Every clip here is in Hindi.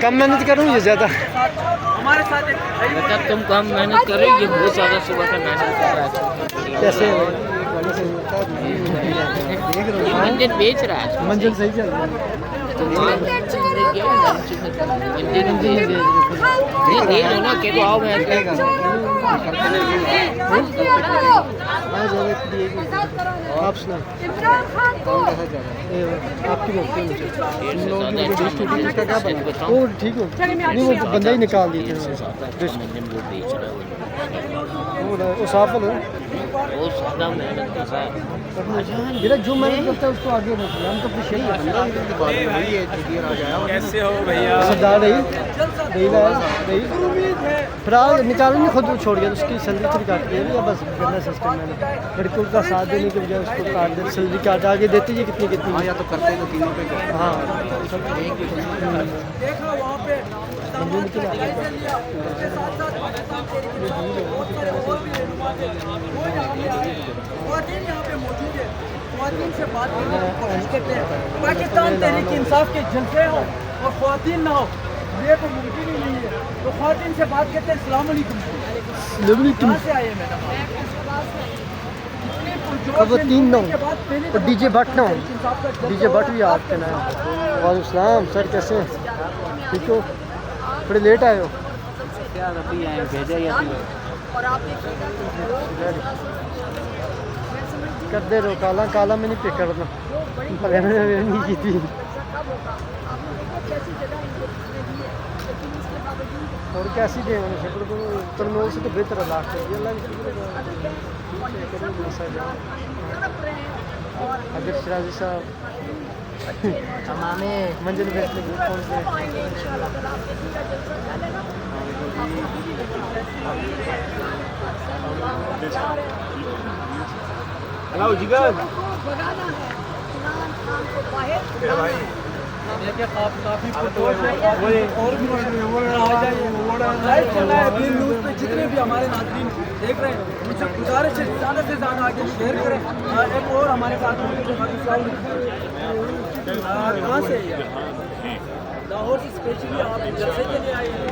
कम मेहनत करूँ या ज़्यादा? हमारे साथ बेटा तुम कम मेहनत करोगे, बहुत ज़्यादा सुबह से मेहनत कर रहा है। कैसे मंजिल बेच रहा है, मंजिल सही चल रही है। दे दो ना के तो आओ मैं आप सुना आपकी बोलते मुझे का क्या बना वो ठीक हो नहीं, वो बंदा ही निकाल दिए वो साफ है वो सादा मेहनत कर रहा है। मेरा जो मेहनत करता है उसको आगे बढ़ते हम तो खुश कैसे हो भैया? सरदार रही फिर आज निकालेंगे खुद छोड़ गया उसकी सैलरी थोड़ी काट दी या बस करना सिस्टम मैंने लड़कों का साथ देने के बजाय उसको काट दे, सैलरी काट आगे देती है कितनी कितनी। हाँ, या तो करते तो तीनों पे करते। हाँ देखा वहाँ पे यहाँ पे मौजूद है, ख्वातीन से बात करने की कोशिश करते हैं। पाकिस्तान तहरीक इंसाफ के जलसे हो और ख्वातीन ना हो, ये तो मुमकिन ही नहीं है। तो ख्वातीन से बात करते हैं। अस्सलाम वालेकुम। कहाँ से आए मैडम? वो 3 9 और डीजे भट्ट ना डीजे भट्ट भी आपके नाम। वालेकुम सलाम सर, कैसे हैं? ठीक हो? थोड़े लेट आए हो? क्या अभी आए भेजा या कर दे रहो काला काला में नहीं पिक करना नहीं की थी। और कैसी दे मैंने शक्ल को तरनोल से तो बेहतर लाख कर दिया अल्लाह की शुक्र। अगर सिराजी साहब हमारे मंजिल बेचने के कौन से हेलो जिगर देखिए काफी पुरजोश है और भी आ जाइए लाइव चल रहा है बीन न्यूज़ पे जितने भी हमारे नाज़रीन देख रहे हैं उनसे गुजारिश है ज़्यादा से ज़्यादा आगे शेयर करें। एक और हमारे साथ कहाँ से लाहौर से स्पेशली आप जलसे के लिए आए हैं।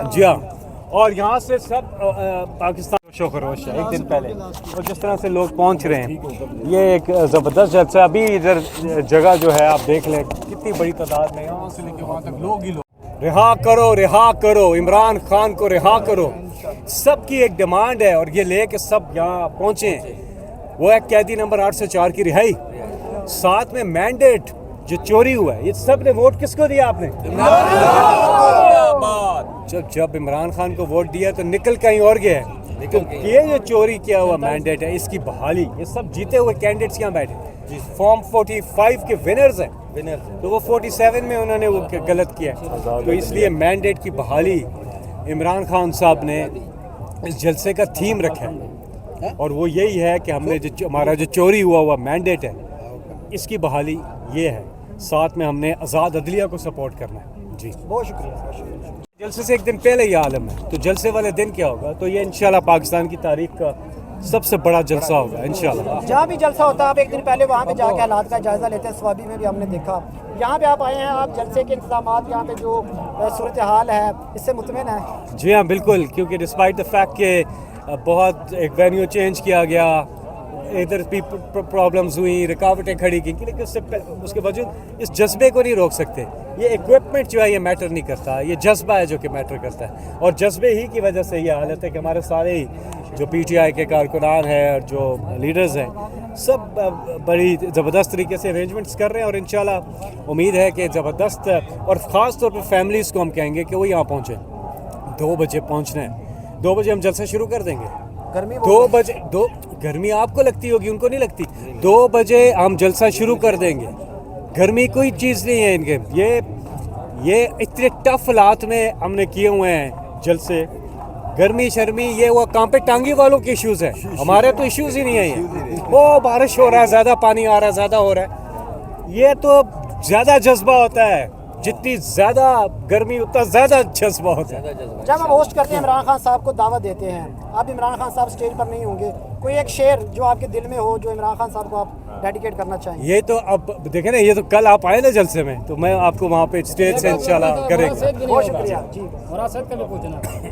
जी हाँ, और यहाँ से सब पाकिस्तान शोखरोश है एक दिन पहले, और जिस तरह से लोग पहुँच रहे हैं ये एक ज़बरदस्त जलसा। अभी इधर जगह जो है आप देख लें कितनी बड़ी तादाद में यहाँ से लेकर वहाँ तक लोग ही लोग। रिहा करो इमरान खान को, रिहा करो, सबकी एक डिमांड है और ये ले के सब यहाँ पहुँचे हैं। वो है कैदी नंबर 804 की रिहाई, साथ में मैंडेट जो चोरी हुआ है। ये सब ने वोट किसको दिया आपने? जब इमरान खान को वोट दिया तो निकल कहीं और गया है। तो ये जो चोरी किया हुआ मैंडेट है इसकी बहाली, ये सब जीते हुए कैंडिडेट्स यहाँ बैठे फॉर्म 45 के विनर्स हैं, तो वो 47 में उन्होंने वो गलत किया, तो इसलिए मैंडेट की बहाली इमरान खान साहब ने इस जलसे का थीम रखा है और वो यही है कि हमने जो हमारा जो चोरी हुआ मैंडेट है इसकी बहाली ये है, साथ में हमने आज़ाद अदलिया को सपोर्ट करना है। जी बहुत शुक्रिया। जलसे से एक दिन पहले ये आलम है, तो जलसे वाले दिन क्या होगा? तो ये इंशाल्लाह पाकिस्तान की तारीख का सबसे बड़ा जलसा होगा इंशाल्लाह। जहाँ भी जलसा होता है आप एक दिन पहले वहाँ पे जाके हालात का जायज़ा लेते हैं। स्वाबी में भी हमने देखा, यहाँ पे आप आए हैं, आप जलसे के इंतजाम यहाँ पे जो सूरत हाल है इससे मुतमिन है? जी हाँ बिल्कुल, क्योंकि डिस्पाइट द फैक्ट के बहुत एक वेन्यू चेंज किया गया, इधर भी प्रॉब्लम्स हुई, रुकावटें खड़ी की, लेकिन उसके बावजूद इस जज्बे को नहीं रोक सकते। ये इक्विपमेंट जो है ये मैटर नहीं करता, ये जज्बा है जो कि मैटर करता है, और जज्बे ही की वजह से ये हालत है कि हमारे सारे ही जो PTI के कारकुनान हैं और जो लीडर्स हैं सब बड़ी ज़बरदस्त तरीके से अरेंजमेंट्स कर रहे हैं, और इंशाल्लाह उम्मीद है कि ज़बरदस्त, और ख़ास तौर पर फैमिलीज़ को हम कहेंगे कि वो यहाँ पहुँचें। 2 बजे पहुँचना है, 2 बजे हम जलसा शुरू कर देंगे। गर्मी 2 बजे, गर्मी आपको लगती होगी, उनको नहीं लगती। 2 बजे हम जलसा शुरू कर देंगे। गर्मी कोई चीज़ नहीं है इनके, ये इतने टफ हालात में हमने किए हुए हैं जलसे। गर्मी शर्मी ये वो कांपे टांगी वालों के इश्यूज़ हैं, हमारे तो इश्यूज़ ही नहीं है। ये वो बारिश हो रहा है, ज़्यादा पानी आ रहा है, ज़्यादा हो रहा है, ये तो ज़्यादा जज्बा होता है। जितनी ज़्यादा गर्मी उतना ज़्यादा जज्बा होता है। जब हम होस्ट करते हैं इमरान खान साहब को दावत देते हैं, आप इमरान खान साहब स्टेज पर नहीं होंगे, कोई एक शेर जो आपके दिल में हो जो इमरान खान साहब को आप डेडिकेट करना चाहें? ये तो अब देखें ना, ये तो कल आप आए ना जलसे में, तो मैं आपको वहाँ पे स्टेज से इंशाल्लाह करेंगे। बहुत शुक्रिया जी।